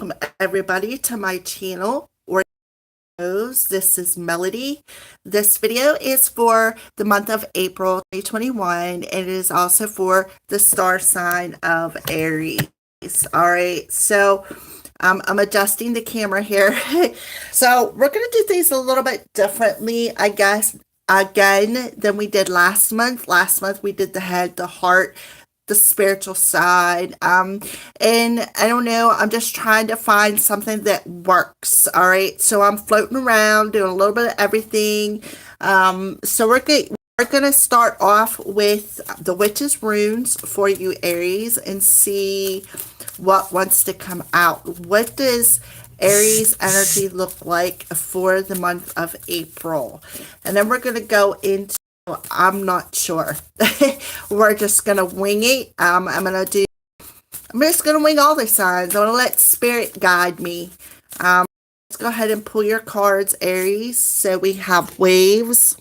welcome everybody to my channel. This is Melody. This video is for the month of April 2021. It is also for the star sign of Aries. All right, so I'm adjusting the camera here. So we're going to do things a little bit differently, I guess, again, than we did last month. Last month we did the head, the heart, the spiritual side. And I don't know, I'm just trying to find something that works. All right. So I'm floating around, doing a little bit of everything. So we're gonna start off with the witch's runes for you, Aries, and see what wants to come out. What does Aries energy look like for the month of April? And then we're gonna go into, I'm not sure. We're just gonna wing it. I'm just gonna wing all the signs. I'm gonna let spirit guide me. Let's go ahead and pull your cards, Aries. So we have waves.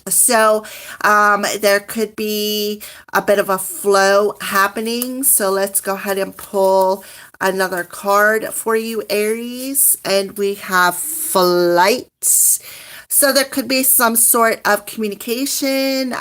So there could be a bit of a flow happening. So let's go ahead and pull another card for you, Aries. And we have flight. So there could be some sort of communication.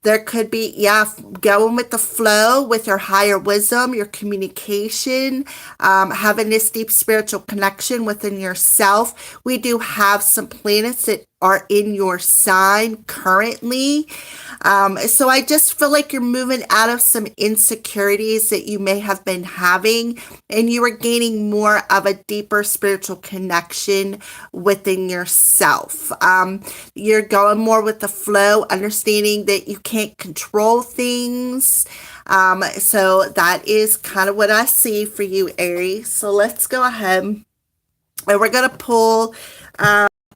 There could be, yeah, going with the flow with your higher wisdom, your communication, having this deep spiritual connection within yourself. We do have some planets that are in your sign currently. So I just feel like you're moving out of some insecurities that you may have been having, and you are gaining more of a deeper spiritual connection within yourself. You're going more with the flow, understanding that you can't control things. So that is kind of what I see for you, Aries. So let's go ahead and we're going to pull,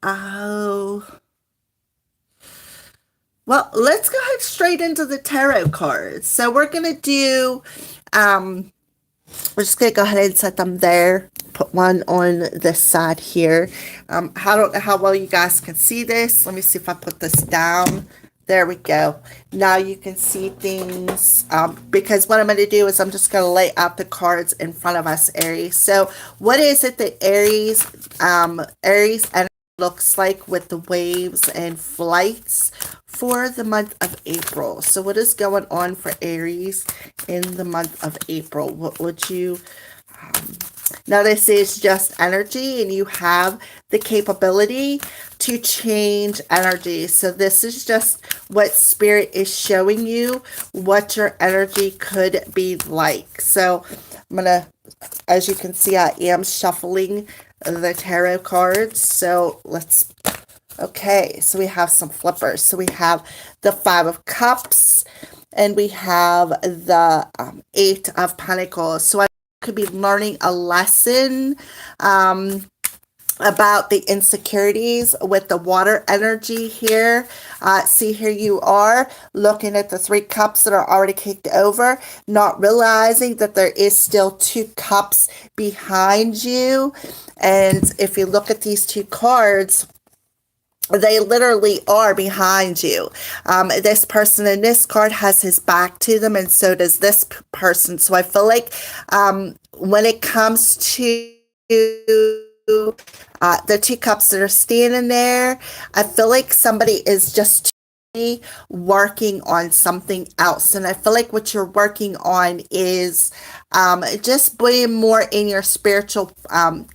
oh, well, let's go ahead straight into the tarot cards. So we're going to do, we're just going to go ahead and set them there. Put one on this side here. I don't know how well you guys can see this. Let me see if I put this down. There we go. Now you can see things, because what I'm going to do is I'm just going to lay out the cards in front of us, Aries. So what is it that Aries energy looks like with the waves and flights for the month of April? So what is going on for Aries in the month of April? What would you... Now this is just energy, and you have the capability to change energy. So this is just what spirit is showing you, what your energy could be like. So I'm going to, as you can see, I am shuffling the tarot cards. So let's, okay, so we have some flippers. So we have the Five of Cups, and we have the Eight of Pentacles. So I could be learning a lesson about the insecurities with the water energy here. See, here you are looking at the 3 cups that are already kicked over, not realizing that there is still 2 cups behind you. And if you look at these 2 cards, they literally are behind you. This person in this card has his back to them, and so does this person. So I feel like when it comes to the 2 cups that are standing there, I feel like somebody is just working on something else. And I feel like what you're working on is just being more in your spiritual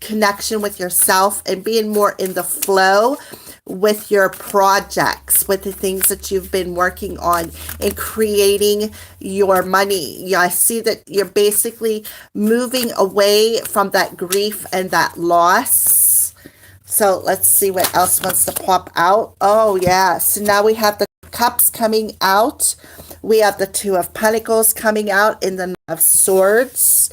connection with yourself, and being more in the flow with your projects, with the things that you've been working on, and creating your money. Yeah, I see that you're basically moving away from that grief and that loss. So let's see what else wants to pop out. Oh yeah, so now we have the cups coming out. We have the Two of Pentacles coming out in the Knight of Swords.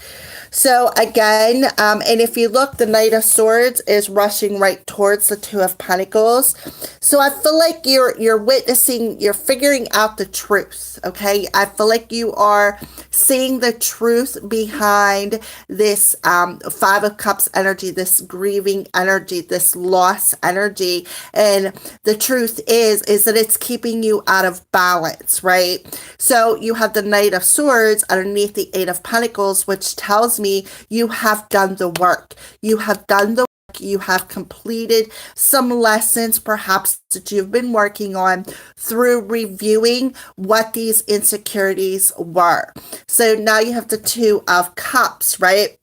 So again, and if you look, the Knight of Swords is rushing right towards the Two of Pentacles. So I feel like you're witnessing, you're figuring out the truth, okay? I feel like you are seeing the truth behind this Five of Cups energy, this grieving energy, this loss energy. And the truth is that it's keeping you out of balance, right? So you have the Knight of Swords underneath the Eight of Pentacles, which tells tells me you have done the work. You have done the work. You have completed some lessons, perhaps, that you've been working on through reviewing what these insecurities were. So now you have the Two of Cups, right?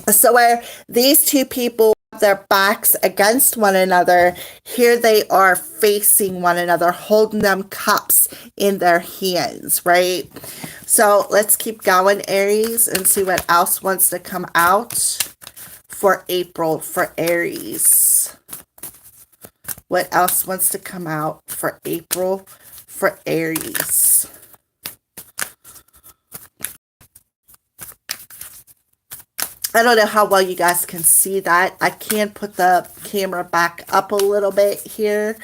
So where these two people have their backs against one another, here they are facing one another, holding them cups in their hands, right? So let's keep going, Aries, and see what else wants to come out for April for Aries. What else wants to come out for April for Aries? I don't know how well you guys can see that. I can put the camera back up a little bit here.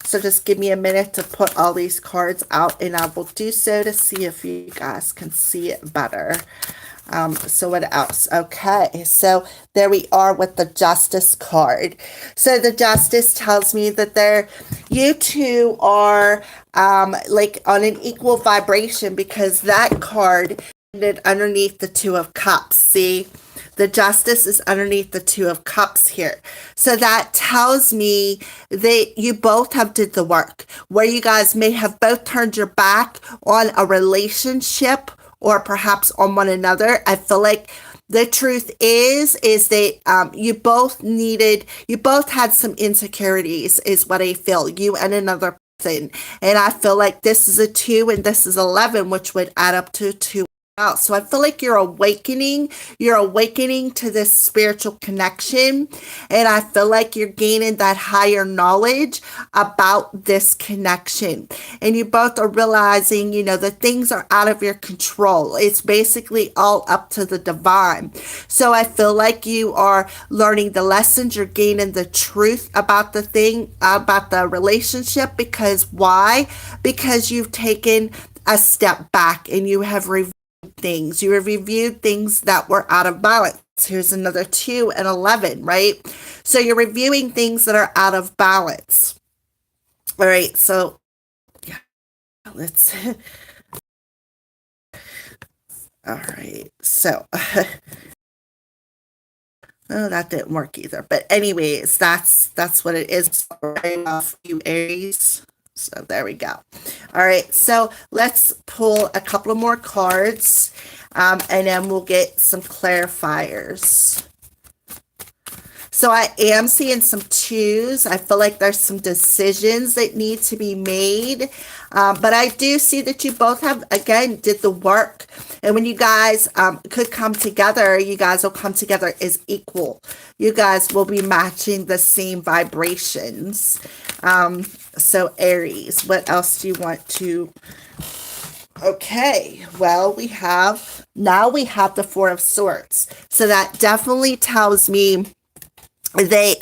So just give me a minute to put all these cards out, and I will do so to see if you guys can see it better. So what else? Okay, so there we are with the Justice card. So the Justice tells me that you two are like on an equal vibration, because that card ended underneath the Two of Cups. See? The Justice is underneath the Two of Cups here. So that tells me that you both have did the work, where you guys may have both turned your back on a relationship or perhaps on one another. I feel like the truth is that you both had some insecurities, is what I feel, you and another person. And I feel like this is a 2 and this is 11, which would add up to 2. So I feel like you're awakening to this spiritual connection, and I feel like you're gaining that higher knowledge about this connection, and you both are realizing, that things are out of your control. It's basically all up to the divine. So I feel like you are learning the lessons, you're gaining the truth about the relationship. Because why? Because you've taken a step back and you have things. You have reviewed things that were out of balance. Here's another 2 and 11, right? So you're reviewing things that are out of balance. All right, so yeah, let's. All right, so. Oh, that didn't work either. But anyways, that's what it is. Right off you, Aries. So there we go. All right, so let's pull a couple of more cards, and then we'll get some clarifiers. So I am seeing some 2s. I feel like there's some decisions that need to be made. But I do see that you both have, again, did the work. And when you guys could come together, you guys will come together as equal. You guys will be matching the same vibrations. So Aries, what else do you want to... Okay, well, now we have the Four of Swords. So that definitely tells me that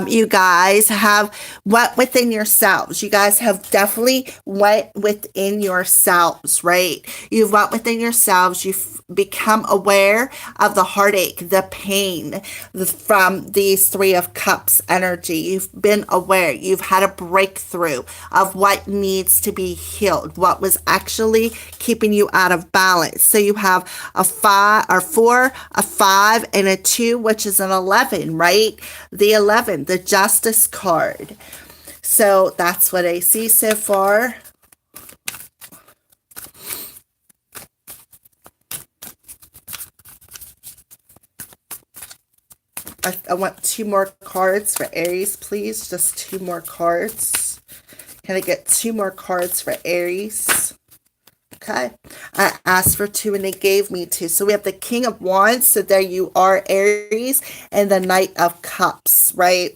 you guys have went within yourselves. You guys have definitely went within yourselves, right? You've went within yourselves. You've become aware of the heartache, the pain from these Three of Cups energy. You've been aware. You've had a breakthrough of what needs to be healed, what was actually keeping you out of balance. So you have a 4, a 5, and a 2, which is an 11, right? The 11, the Justice card. So that's what I see so far. I want 2 more cards for Aries, please. Just 2 more cards. Can I get 2 more cards for Aries? Okay. I asked for 2 and they gave me 2. So we have the King of Wands. So there you are, Aries, and the Knight of Cups, right?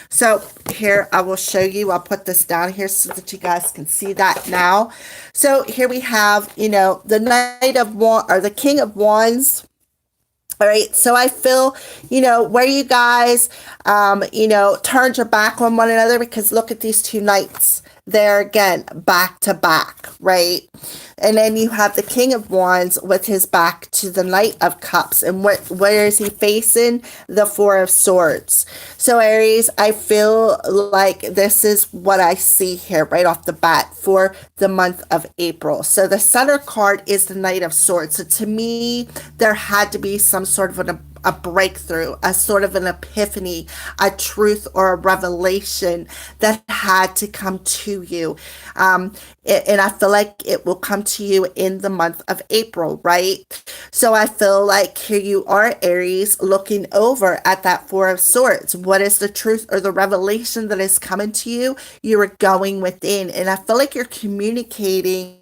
So here I will show you. I'll put this down here so that you guys can see that now. So here we have, the Knight of Wands, or the King of Wands. All right, so I feel, where you guys, turned your back on one another, because look at these 2 knights. They're, again, back to back, right? And then you have the King of Wands with his back to the Knight of Cups. And where is he facing? The Four of Swords. So Aries, I feel like this is what I see here right off the bat for the month of April. So the center card is the Knight of Swords. So to me, there had to be some sort of a breakthrough, a sort of an epiphany, a truth or a revelation that had to come to you. And I feel like it will come to you in the month of April, right? So I feel like here you are, Aries, looking over at that Four of Swords. What is the truth or the revelation that is coming to you? You are going within. And I feel like you're communicating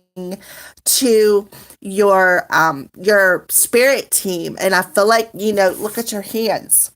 to your spirit team. And I feel like, look at your hands.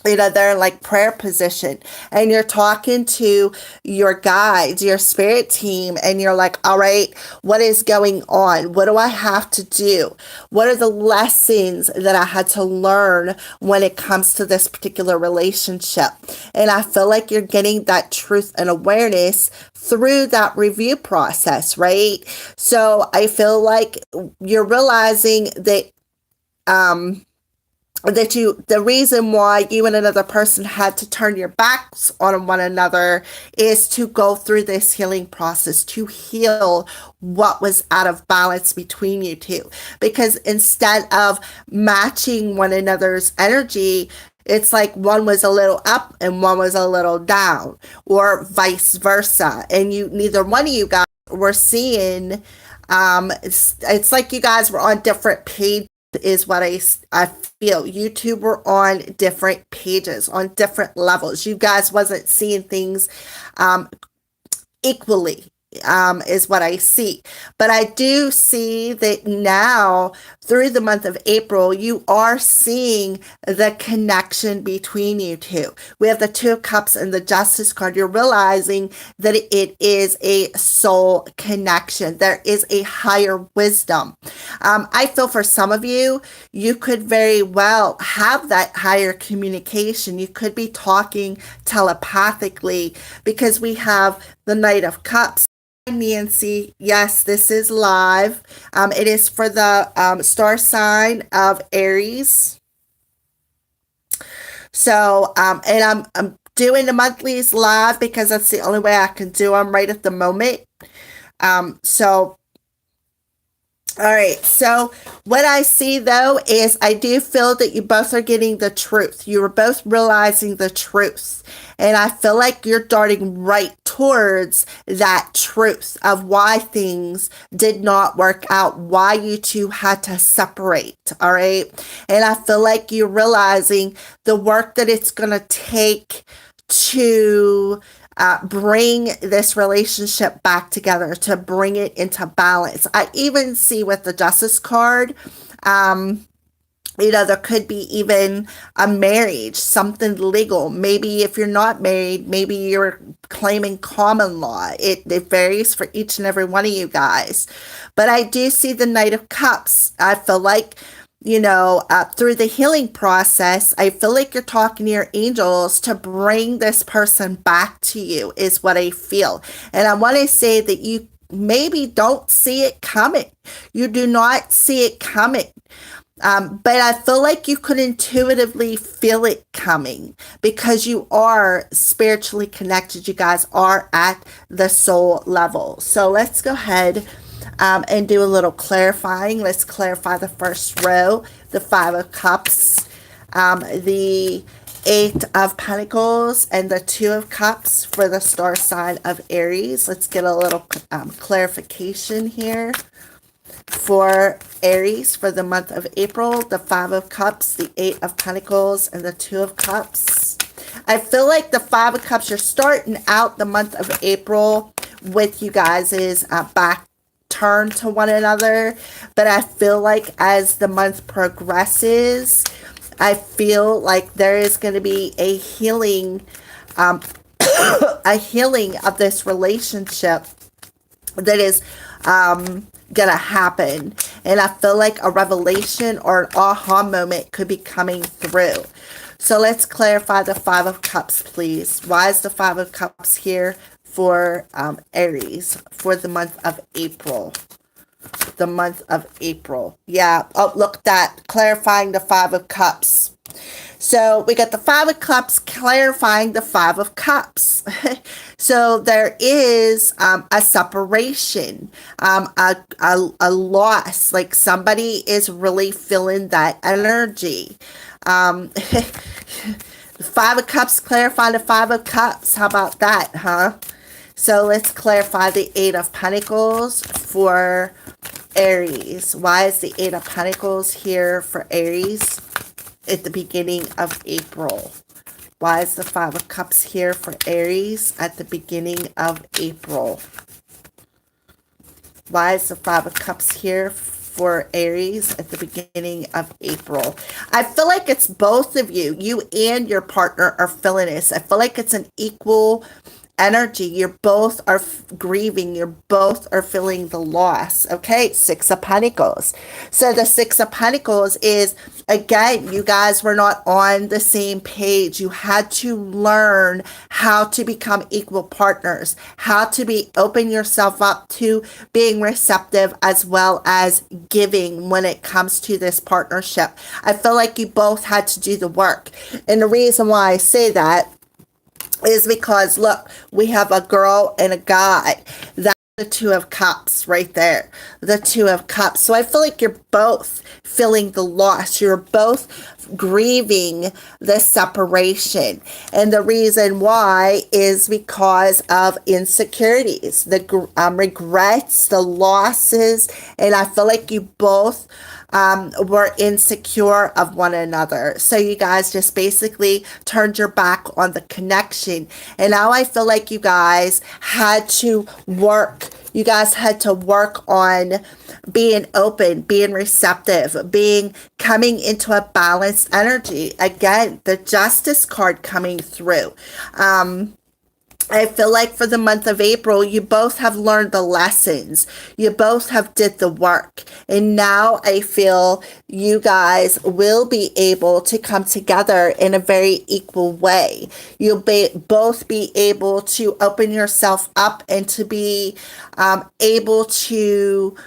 They're in like prayer position, and you're talking to your guides, your spirit team, and you're like, all right, what is going on? What do I have to do? What are the lessons that I had to learn when it comes to this particular relationship? And I feel like you're getting that truth and awareness through that review process, right? So I feel like you're realizing that, the reason why you and another person had to turn your backs on one another is to go through this healing process, to heal what was out of balance between you two. Because instead of matching one another's energy, it's like one was a little up and one was a little down, or vice versa. And neither one of you guys were seeing, it's like you guys were on different pages, is what I feel. You two were on different pages, on different levels. You guys wasn't seeing things equally, is what I see. But I do see that now, through the month of April, you are seeing the connection between you two. We have the Two of Cups and the Justice card. You're realizing that it is a soul connection. There is a higher wisdom. I feel for some of you, you could very well have that higher communication. You could be talking telepathically, because we have the Knight of Cups. Nancy, yes, this is live. It is for the star sign of Aries. So, and I'm doing the monthlies live because that's the only way I can do them right at the moment. So, all right. So what I see though is I do feel that you both are getting the truth. You are both realizing the truth. And I feel like you're darting right towards that truth of why things did not work out, why you two had to separate. All right. And I feel like you're realizing the work that it's going to take to bring this relationship back together, to bring it into balance. I even see with the Justice card, there could be even a marriage, something legal. Maybe if you're not married, maybe you're claiming common law. It varies for each and every one of you guys. But I do see the Knight of Cups. I feel like, through the healing process, I feel like you're talking to your angels to bring this person back to you, is what I feel. And I want to say that you maybe don't see it coming. You do not see it coming. But I feel like you could intuitively feel it coming, because you are spiritually connected. You guys are at the soul level. So let's go ahead and do a little clarifying. Let's clarify the first row, the Five of Cups, the Eight of Pentacles, and the Two of Cups for the star sign of Aries. Let's get a little clarification here. For Aries for the month of April, the Five of Cups, the Eight of Pentacles, and the Two of Cups. I feel like the Five of Cups, you're starting out the month of April with you guys' back turn to one another. But I feel like as the month progresses, I feel like there is going to be a healing, a healing of this relationship that is gonna happen. And I feel like a revelation or an aha moment could be coming through. So let's clarify the Five of Cups, please. Why is the Five of Cups here for Aries for the month of April? the month of April. Yeah. Oh, look at that. Clarifying the Five of Cups. So we got the Five of Cups clarifying the Five of Cups. So there is a separation, a loss, like somebody is really feeling that energy. The Five of Cups clarify the Five of Cups. How about that, huh? So let's clarify the Eight of Pentacles for Aries. Why is the Eight of Pentacles here for Aries at the beginning of April? Why is the Five of Cups here for Aries at the beginning of April? Why is the Five of Cups here for Aries at the beginning of April? I feel like it's both of you. You and your partner are feeling this. I feel like it's an equal energy. You're both are grieving. You're both are feeling the loss. Okay, Six of Pentacles. So the Six of Pentacles is, again, you guys were not on the same page. You had to learn how to become equal partners, how to be open yourself up to being receptive as well as giving when it comes to this partnership. I feel like you both had to do the work. And the reason why I say that is because, look, we have a girl and a guy. That's the Two of Cups right there. The Two of Cups. So I feel like you're both feeling the loss. You're both grieving the separation. And the reason why is because of insecurities, the regrets, the losses. And I feel like you both were insecure of one another. So you guys just basically turned your back on the connection. And now I feel like you guys had to work. You guys had to work on being open, being receptive, coming into a balanced energy. Again, the Justice card coming through. I feel like for the month of April, you both have learned the lessons. You both have did the work. And now I feel you guys will be able to come together in a very equal way. You'll both be able to open yourself up and to be able to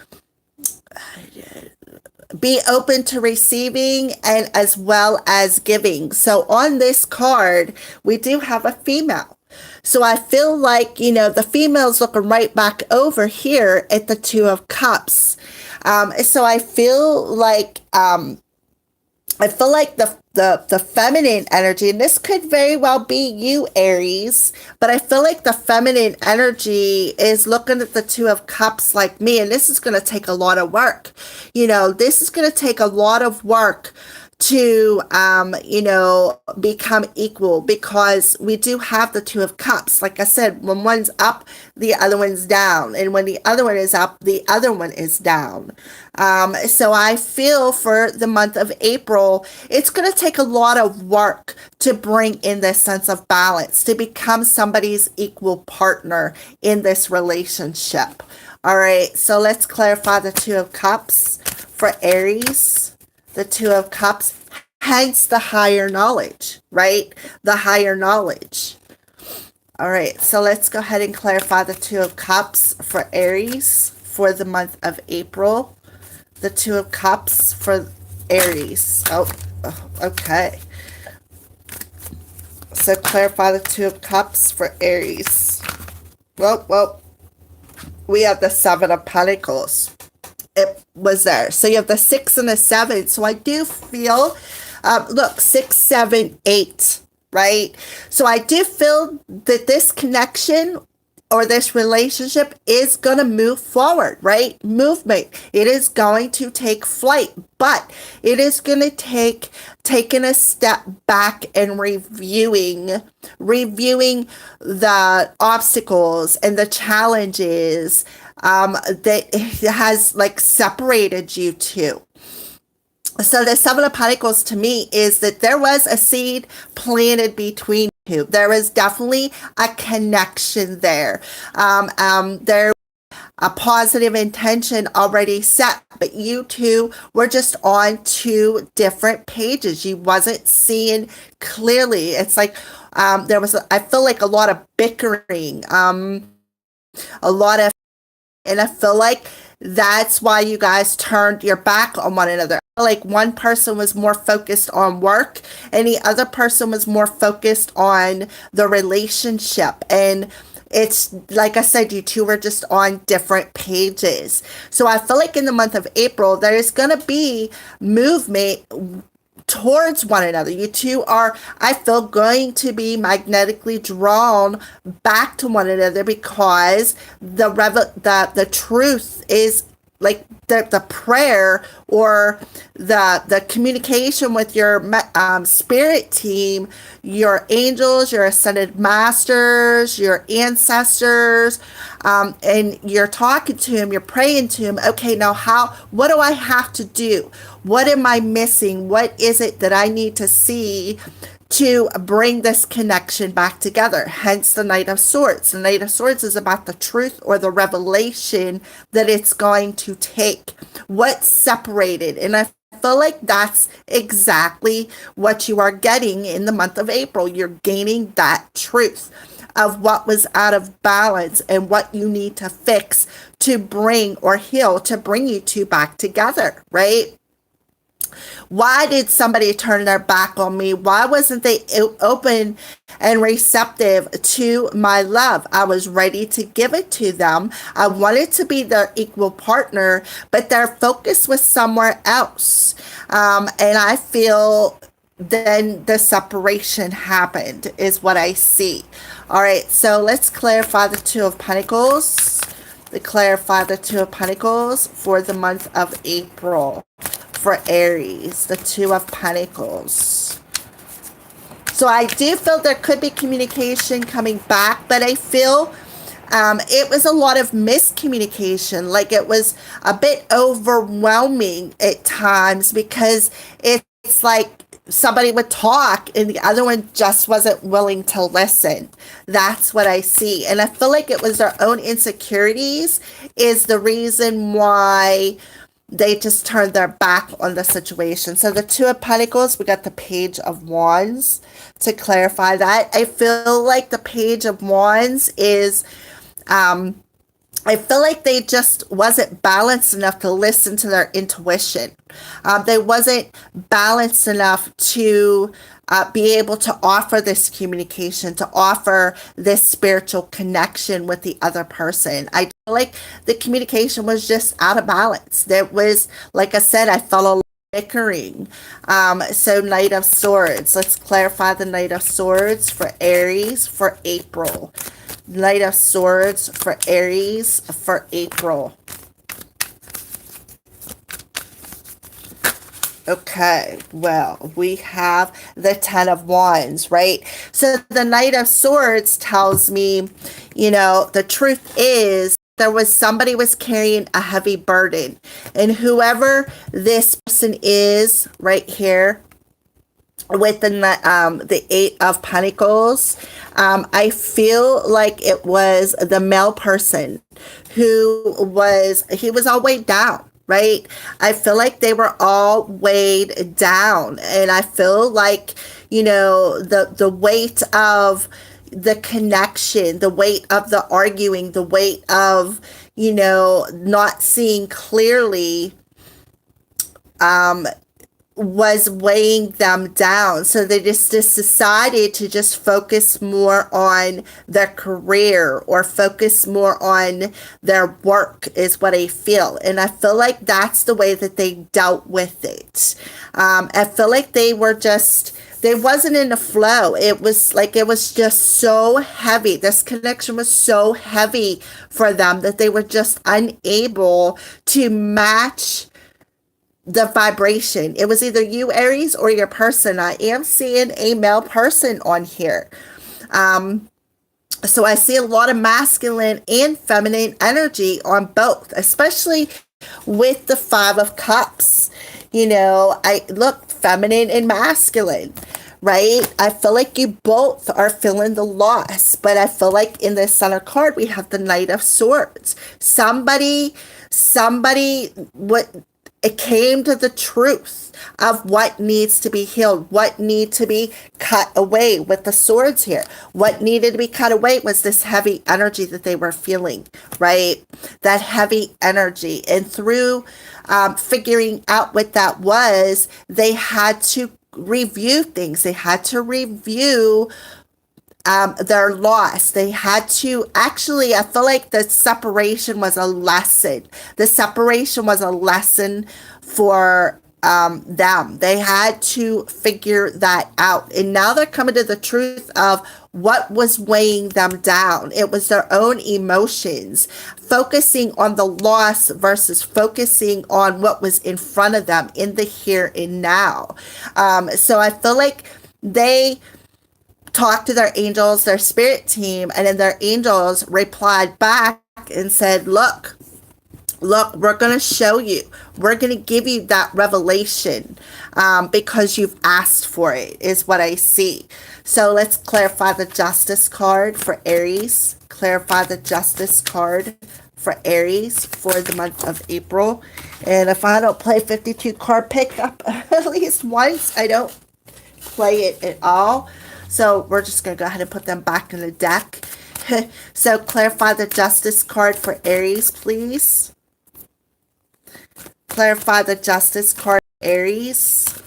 be open to receiving and as well as giving. So on this card, we do have a female. So I feel like, the female's looking right back over here at the Two of Cups. So I feel like the feminine energy, and this could very well be you, Aries, but I feel like the feminine energy is looking at the Two of Cups like me, and this is going to take a lot of work. This is going to take a lot of work to become equal, because we do have the Two of Cups. Like I said, when one's up, the other one's down, and when the other one is up, the other one is down. So I feel for the month of April, it's going to take a lot of work to bring in this sense of balance, to become somebody's equal partner in this relationship. All right, so let's clarify the Two of Cups for Aries. The Two of Cups, hence the higher knowledge, right? The higher knowledge. All right, so let's go ahead and clarify the Two of Cups for Aries for the month of April. The Two of Cups for Aries. Oh, okay. So clarify the Two of Cups for Aries. Well, we have the Seven of Pentacles. It was there. So you have the 6 and the 7. So I do feel, look, 6, 7, 8, right? So I do feel that this connection or this relationship is going to move forward, right? Movement. It is going to take flight, but it is going to take taking a step back and reviewing the obstacles and the challenges that has separated you two. So the Seven of Pentacles to me is that there was a seed planted between you. There is definitely a connection there. There a positive intention already set, but you two were just on two different pages. You wasn't seeing clearly. It's like there was, I feel like a lot of bickering, a lot of, and I feel like That's why you guys turned your back on one another. Like one person was more focused on work and the other person was more focused on the relationship. And it's like I said, you two were just on different pages. So I feel like in the month of April, there is going to be movement towards one another. You two are, I feel, going to be magnetically drawn back to one another because the truth is like the prayer or the communication with your spirit team, your angels, your ascended masters, your ancestors, and you're talking to him, you're praying to him. Okay, now what do I have to do? What am I missing? What is it that I need to see to bring this connection back together? Hence the Knight of Swords. The Knight of Swords is about the truth or the revelation that it's going to take. What's separated? And I feel like that's exactly what you are getting in the month of April. You're gaining that truth of what was out of balance and what you need to fix to bring or heal to bring you two back together, right? Why did somebody turn their back on me? Why wasn't they open and receptive to my love? I was ready to give it to them. I wanted to be their equal partner, but their focus was somewhere else. And I feel then the separation happened, is what I see. All right, so let's clarify the Two of Pentacles. Clarify the Two of Pentacles for the month of April. For Aries, the Two of Pentacles. So I do feel there could be communication coming back, but I feel it was a lot of miscommunication. Like it was a bit overwhelming at times because it's like somebody would talk and the other one just wasn't willing to listen. That's what I see. And I feel like it was their own insecurities is the reason why they just turned their back on the situation. So the Two of Pentacles, we got the Page of Wands to clarify that. I feel like the Page of Wands is, I feel like they just wasn't balanced enough to listen to their intuition. They wasn't balanced enough to be able to offer this communication, to offer this spiritual connection with the other person. I feel like the communication was just out of balance. There was, like I said, I felt a lot of bickering. So Knight of Swords. Let's clarify the Knight of Swords for Aries for April. Knight of Swords for Aries for April. Okay, well, we have the Ten of Wands, right? So the Knight of Swords tells me, the truth is there was somebody was carrying a heavy burden. And whoever this person is right here with the Eight of Pentacles, I feel like it was the male person he was all weighed down. Right? I feel like they were all weighed down. And I feel like, the weight of the connection, the weight of the arguing, the weight of, not seeing clearly, was weighing them down. So they just decided to just focus more on their career or focus more on their work is what I feel. And I feel like that's the way that they dealt with it. I feel like they wasn't in the flow. It was just so heavy. This connection was so heavy for them that they were just unable to match the vibration. It was either you, Aries, or your person. I am seeing a male person on here. So I see a lot of masculine and feminine energy on both, especially with the Five of Cups. I look feminine and masculine, right? I feel like you both are feeling the loss, but I feel like in the center card, we have the Knight of Swords. Somebody, what it came to the truth of what needs to be healed, what needs to be cut away with the swords here. What needed to be cut away was this heavy energy that they were feeling, right? That heavy energy. And through figuring out what that was, they had to review things. They had to review their loss. They had to actually, I feel like the separation was a lesson. The separation was a lesson for them. They had to figure that out. And now they're coming to the truth of what was weighing them down. It was their own emotions, focusing on the loss versus focusing on what was in front of them in the here and now. So I feel like they talked to their angels, their spirit team, and then their angels replied back and said, look, we're going to show you. We're going to give you that revelation because you've asked for it, is what I see. So let's clarify the Justice card for Aries. Clarify the Justice card for Aries for the month of April. And if I don't play 52 card pickup at least once, I don't play it at all. So we're just going to go ahead and put them back in the deck. So clarify the Justice card for Aries, please. Clarify the Justice card for Aries.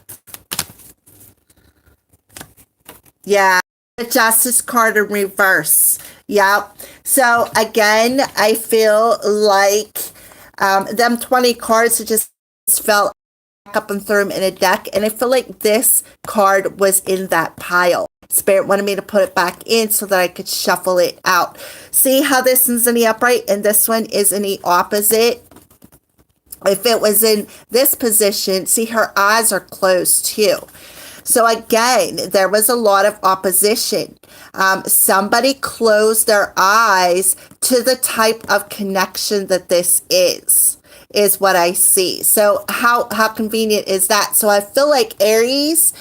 Yeah, the Justice card in reverse. Yep. So again, I feel like them 20 cards just fell up and threw them in a deck. And I feel like this card was in that pile. Spirit wanted me to put it back in so that I could shuffle it out. See how this one's in the upright and this one is in the opposite? If it was in this position, see, her eyes are closed too. So again, there was a lot of opposition. Somebody closed their eyes to the type of connection that this is what I see. So how convenient is that? So I feel like Aries,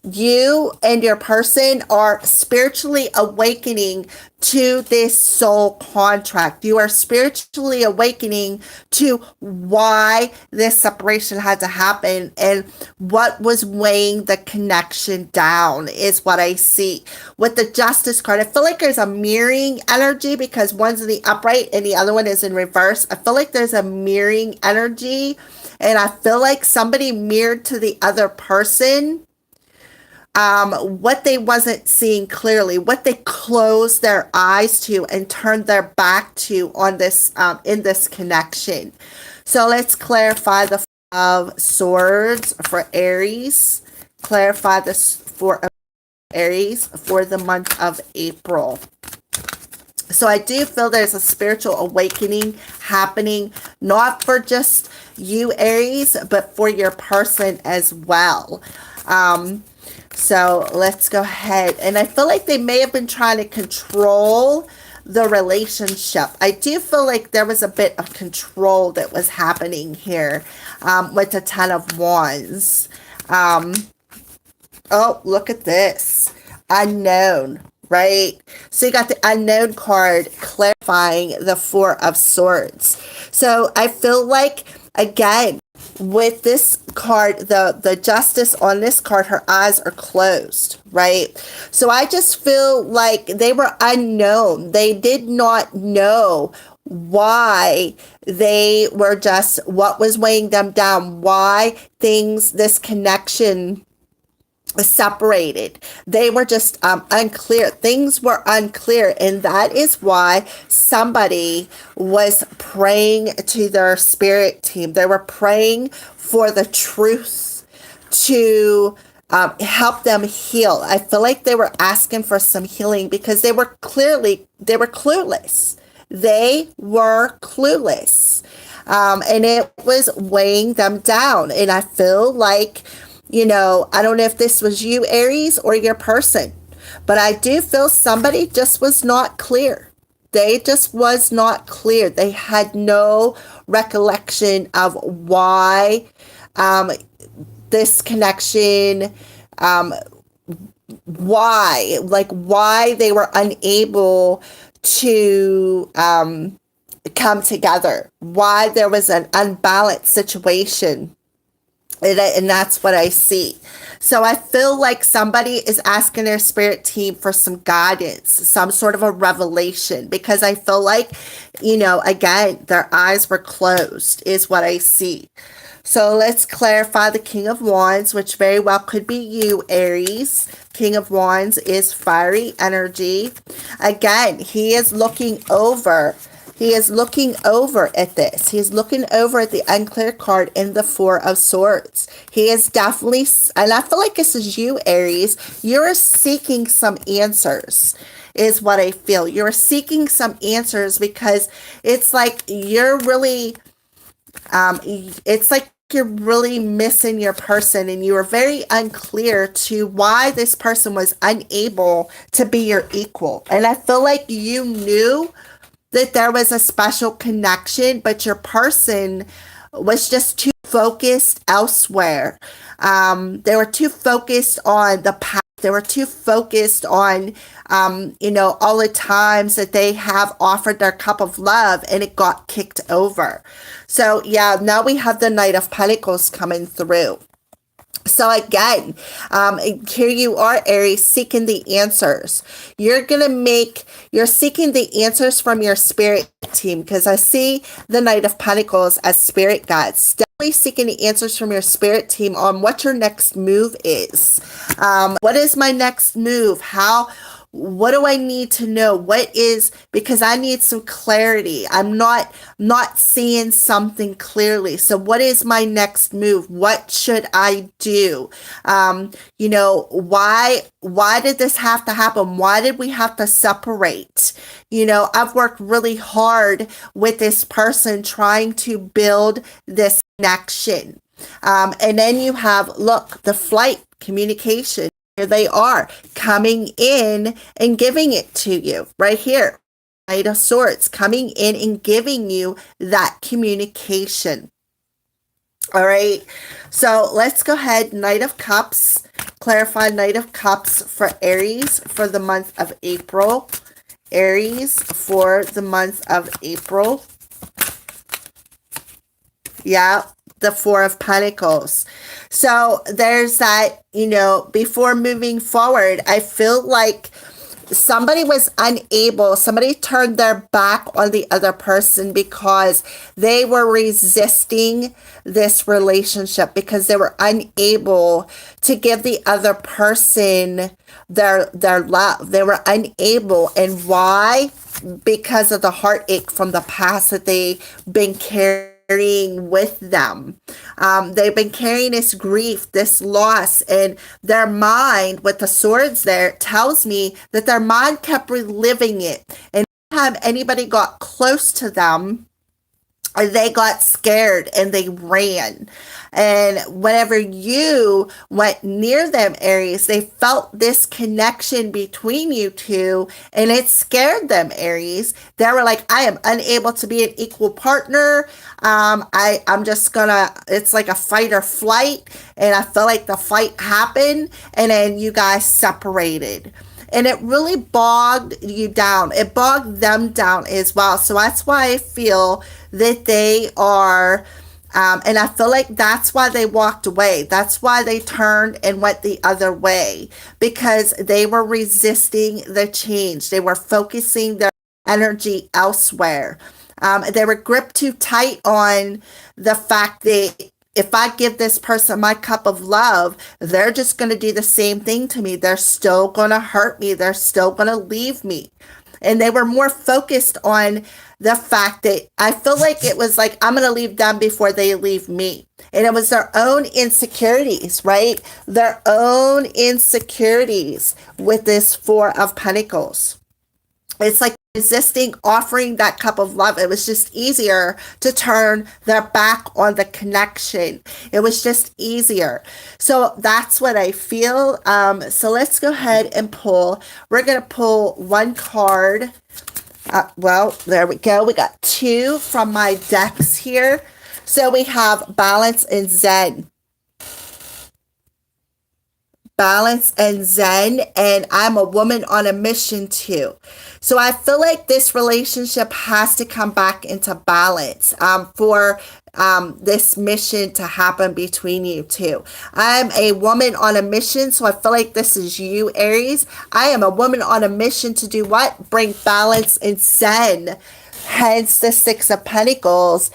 you and your person are spiritually awakening to this soul contract. You are spiritually awakening to why this separation had to happen and what was weighing the connection down is what I see. With the Justice card, I feel like there's a mirroring energy because one's in the upright and the other one is in reverse. I feel like there's a mirroring energy and I feel like somebody mirrored to the other person what they wasn't seeing clearly, what they closed their eyes to and turned their back to on this in this connection. So let's clarify the of Swords for Aries. Clarify this for Aries for the month of April. So I do feel there's a spiritual awakening happening, not for just you, Aries, but for your person as well. So let's go ahead. And I feel like they may have been trying to control the relationship. I do feel like there was a bit of control that was happening here with the Ten of Wands. Oh, look at this. Unknown, right? So you got the Unknown card clarifying the Four of Swords. So I feel like, again, with this card, the Justice on this card, her eyes are closed, right? So I just feel like they were unknown. They did not know why they were just, what was weighing them down, why this connection separated. They were just unclear. Things were unclear, and that is why somebody was praying to their spirit team. They were praying for the truth to help them heal. I feel like they were asking for some healing because they were clueless. They were clueless. And it was weighing them down. And I feel like, I don't know if this was you, Aries, or your person, but I do feel somebody just was not clear. They just was not clear. They had no recollection of why this connection, why they were unable to come together, why there was an unbalanced situation. And that's what I see. So I feel like somebody is asking their spirit team for some guidance, some sort of a revelation, because I feel like, again, their eyes were closed, is what I see. So let's clarify the King of Wands, which very well could be you, Aries. King of Wands is fiery energy. Again, he is looking over. He is looking over at this. He is looking over at the unclear card in the Four of Swords. He is definitely, and I feel like this is you, Aries. You're seeking some answers, is what I feel. You're seeking some answers because it's like you're really, it's like you're really missing your person, and you were very unclear to why this person was unable to be your equal. And I feel like you knew that there was a special connection, but your person was just too focused elsewhere. They were too focused on the past. They were too focused on, all the times that they have offered their cup of love and it got kicked over. So, yeah, now we have the Knight of Pentacles coming through. So again, here you are, Aries, seeking the answers. You're seeking the answers from your spirit team, because I see the Knight of Pentacles as spirit guides. Definitely seeking the answers from your spirit team on what your next move is. What is my next move? What do I need to know? Because I need some clarity. I'm not seeing something clearly. So what is my next move? What should I do? Why did this have to happen? Why did we have to separate? I've worked really hard with this person trying to build this connection. And then you have, look, the flight communication. Here they are coming in and giving it to you right here. Knight of Swords coming in and giving you that communication. All right. So let's go ahead. Knight of Cups. Clarify Knight of Cups for Aries for the month of April. Aries for the month of April. Yeah. The Four of Pentacles. So there's that, before moving forward, I feel like somebody turned their back on the other person because they were resisting this relationship, because they were unable to give the other person their love. They were unable. And why? Because of the heartache from the past that they've been carrying with them. They've been carrying this grief, this loss, and their mind with the swords there tells me that their mind kept reliving it. And every time anybody got close to them, they got scared and they ran. And whenever you went near them, Aries, they felt this connection between you two, and it scared them, Aries. They were like, I am unable to be an equal partner. I'm just gonna, it's like a fight or flight. And I felt like the fight happened, and then you guys separated. And it really bogged you down. It bogged them down as well. So that's why I feel that they are, and I feel like that's why they walked away. That's why they turned and went the other way, because they were resisting the change. They were focusing their energy elsewhere. They were gripped too tight on the fact that if I give this person my cup of love, they're just going to do the same thing to me. They're still going to hurt me. They're still going to leave me. And they were more focused on the fact that I feel like it was like, I'm going to leave them before they leave me. And it was their own insecurities, right? Their own insecurities with this Four of Pentacles. It's like resisting offering that cup of love. It was just easier to turn their back on the connection. It was just easier. So that's what I feel. So let's go ahead and pull. We're going to pull one card. Well, there we go. We got two from my decks here. So we have Balance and Zen. balance and zen, and I'm a woman on a mission too. So I feel like this relationship has to come back into balance for this mission to happen between you two. I'm a woman on a mission, so I feel like this is you, Aries. I am a woman on a mission to do what? Bring balance and zen, hence the Six of Pentacles,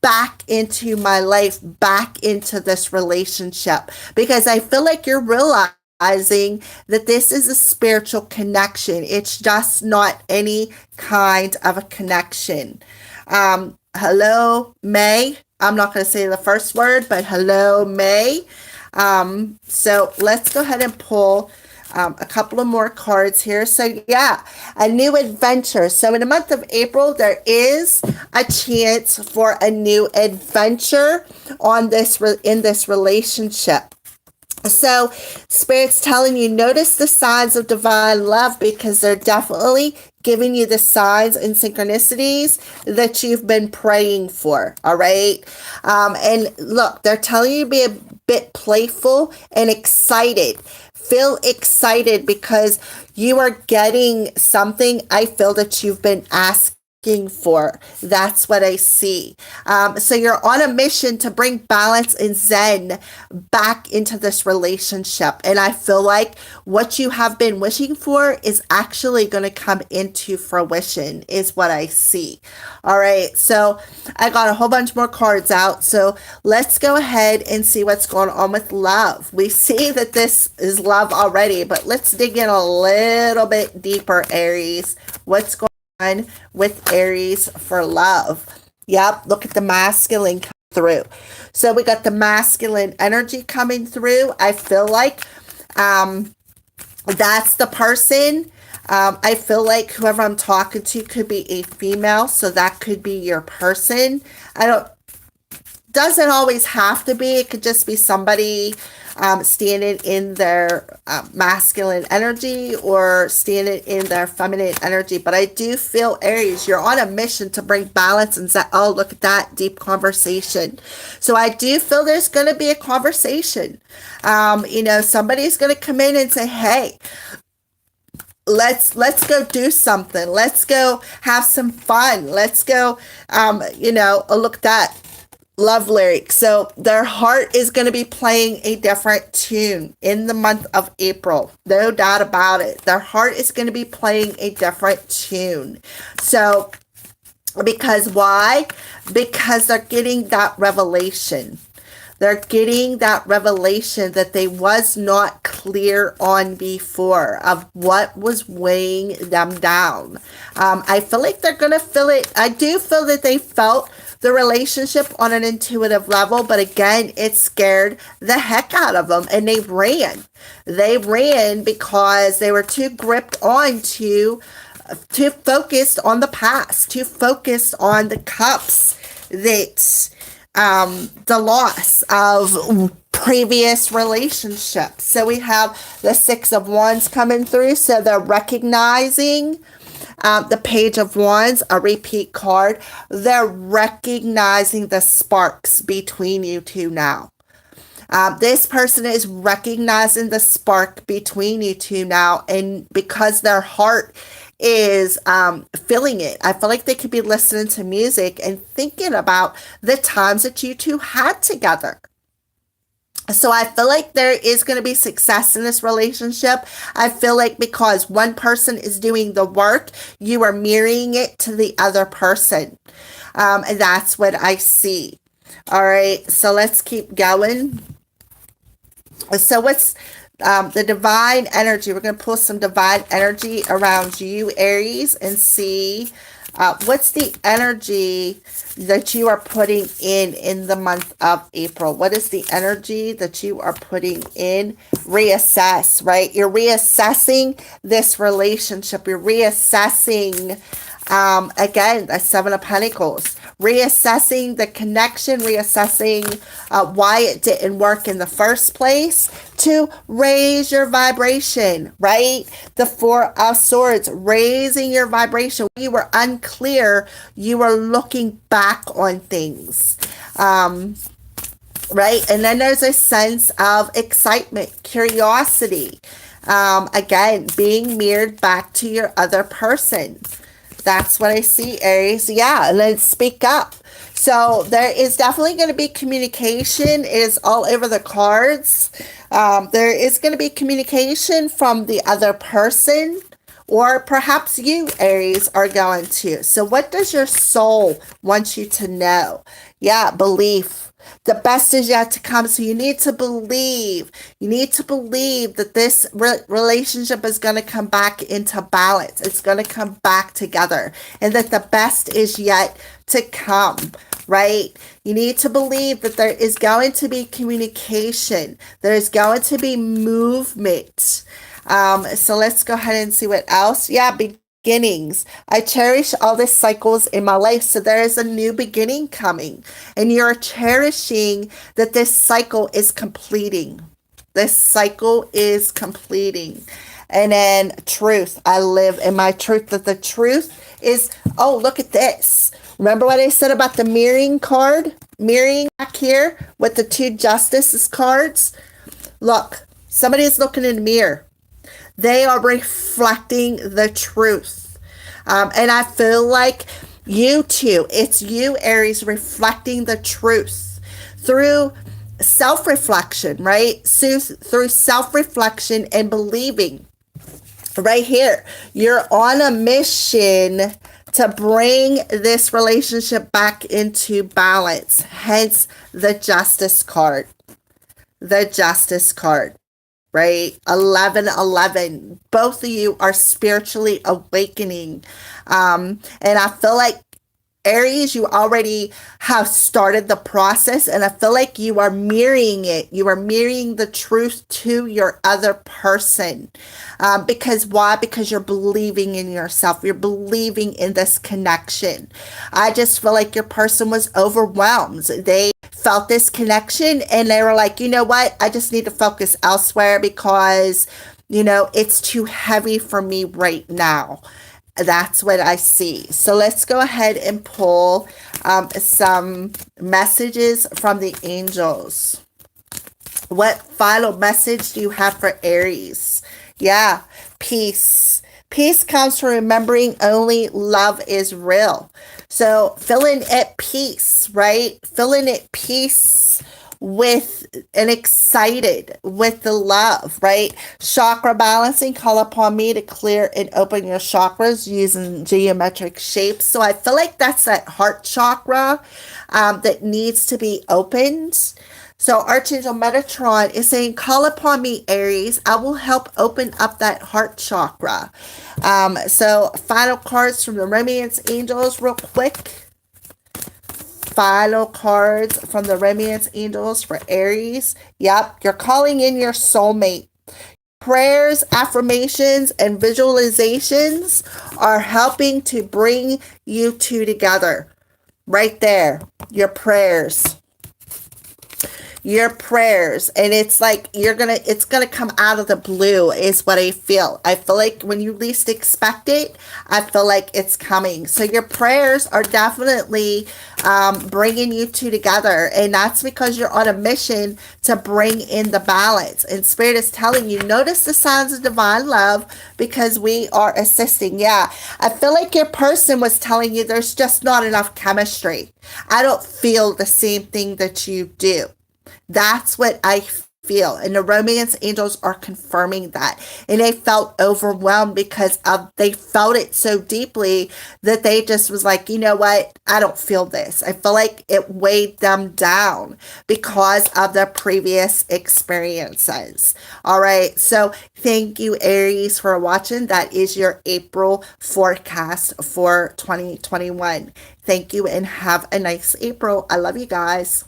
back into my life, back into this relationship. Because I feel like you're realizing that this is a spiritual connection. It's just not any kind of a connection. Hello, May. I'm not going to say the first word, but hello, May. So let's go ahead and pull a couple of more cards here. So yeah, a new adventure. So in the month of April, there is a chance for a new adventure on this in this relationship. So Spirit's telling you, notice the signs of divine love, because they're definitely giving you the signs and synchronicities that you've been praying for. All right. And look, they're telling you to be a bit playful and excited. Feel excited because you are getting something I feel that you've been asking for. That's what I see. So you're on a mission to bring balance and zen back into this relationship. And I feel like what you have been wishing for is actually going to come into fruition, is what I see. All right. So I got a whole bunch more cards out. So let's go ahead and see what's going on with love. We see that this is love already, but let's dig in a little bit deeper, Aries. What's going on with Aries for love? Yep, look at the masculine come through. So we got the masculine energy coming through. I feel like that's the person. I feel like whoever I'm talking to could be a female, so that could be your person. Doesn't always have to be. It could just be somebody standing in their masculine energy or standing in their feminine energy. But I do feel, Aries, you're on a mission to bring balance and say, oh, look at that deep conversation. So I do feel there's going to be a conversation. Somebody's going to come in and say, hey, let's go do something. Let's go have some fun. Let's go, look at that love lyric. So their heart is going to be playing a different tune in the month of April. No doubt about it. Their heart is going to be playing a different tune. So because why? Because they're getting that revelation. They're getting that revelation that they was not clear on before of what was weighing them down. I feel like they're going to feel it. I do feel that they felt the relationship on an intuitive level, but again, it scared the heck out of them, and they ran. They ran because they were too gripped on too focused on the past, too focused on the cups that the loss of previous relationships. So we have the Six of Wands coming through. So they're recognizing the Page of Wands, a repeat card. They're recognizing the sparks between you two now. This person is recognizing the spark between you two now, and because their heart is feeling it. I feel like they could be listening to music and thinking about the times that you two had together. So I feel like there is going to be success in this relationship. I feel like because one person is doing the work, you are mirroring it to the other person. And that's what I see. All right, so let's keep going. So what's the divine energy? We're going to pull some divine energy around you, Aries, and see what's the energy that you are putting in the month of April. What is the energy that you are putting in? Reassess, right? You're reassessing this relationship. You're reassessing, again, the Seven of Pentacles. Reassessing the connection, reassessing why it didn't work in the first place, to raise your vibration, right? The Four of Swords, raising your vibration. You were unclear. You were looking back on things. right? And then there's a sense of excitement, curiosity. Again, being mirrored back to your other person. That's what I see, Aries. Yeah, and then speak up. So there is definitely going to be communication is all over the cards. There is going to be communication from the other person, or perhaps you, Aries, are going to. So what does your soul want you to know? Yeah, belief. The best is yet to come. So you need to believe. You need to believe that this relationship is going to come back into balance. It's going to come back together. And that the best is yet to come, right? You need to believe that there is going to be communication. There is going to be movement. So let's go ahead and see what else. Yeah, beginnings. I cherish all the cycles in my life. So there is a new beginning coming, and you're cherishing that this cycle is completing. This cycle is completing. And then truth. I live in my truth. That the truth is, oh, look at this. Remember what I said about the mirroring card? Mirroring back here with the two justices cards? Look, somebody is looking in the mirror. They are reflecting the truth. And I feel like you too, it's you, Aries, reflecting the truth through self-reflection, right? So through self-reflection and believing. Right here, you're on a mission to bring this relationship back into balance. Hence the Justice card. The Justice card. Right? 1111. Both of you are spiritually awakening. And I feel like Aries, you already have started the process, and I feel like you are mirroring it. You are mirroring the truth to your other person. Because why? Because you're believing in yourself. You're believing in this connection. I just feel like your person was overwhelmed. They felt this connection and they were like, you know what? I just need to focus elsewhere because, it's too heavy for me right now. That's what I see. So let's go ahead and pull some messages from the angels. What final message do you have for Aries? Yeah, peace. Peace comes from remembering only love is real. So feeling at peace, right? Feeling at peace with and excited with the love, right? Chakra balancing, call upon me to clear and open your chakras using geometric shapes. So I feel like that's that heart chakra that needs to be opened. So Archangel Metatron is saying, call upon me, Aries. I will help open up that heart chakra. So final cards from the Romance Angels real quick. Final cards from the Romance Angels for Aries. Yep, you're calling in your soulmate. Prayers, affirmations, and visualizations are helping to bring you two together. Right there, your prayers. And it's like it's gonna come out of the blue is what I feel. I feel like when you least expect it, I feel like it's coming. So your prayers are definitely bringing you two together, and that's because you're on a mission to bring in the balance. And Spirit is telling you, notice the signs of divine love because we are assisting. Yeah, I feel like your person was telling you there's just not enough chemistry. I don't feel the same thing that you do. That's what I feel. And the Romance Angels are confirming that. And they felt overwhelmed because they felt it so deeply that they just was like, you know what? I don't feel this. I feel like it weighed them down because of the previous experiences. All right. So thank you, Aries, for watching. That is your April forecast for 2021. Thank you and have a nice April. I love you guys.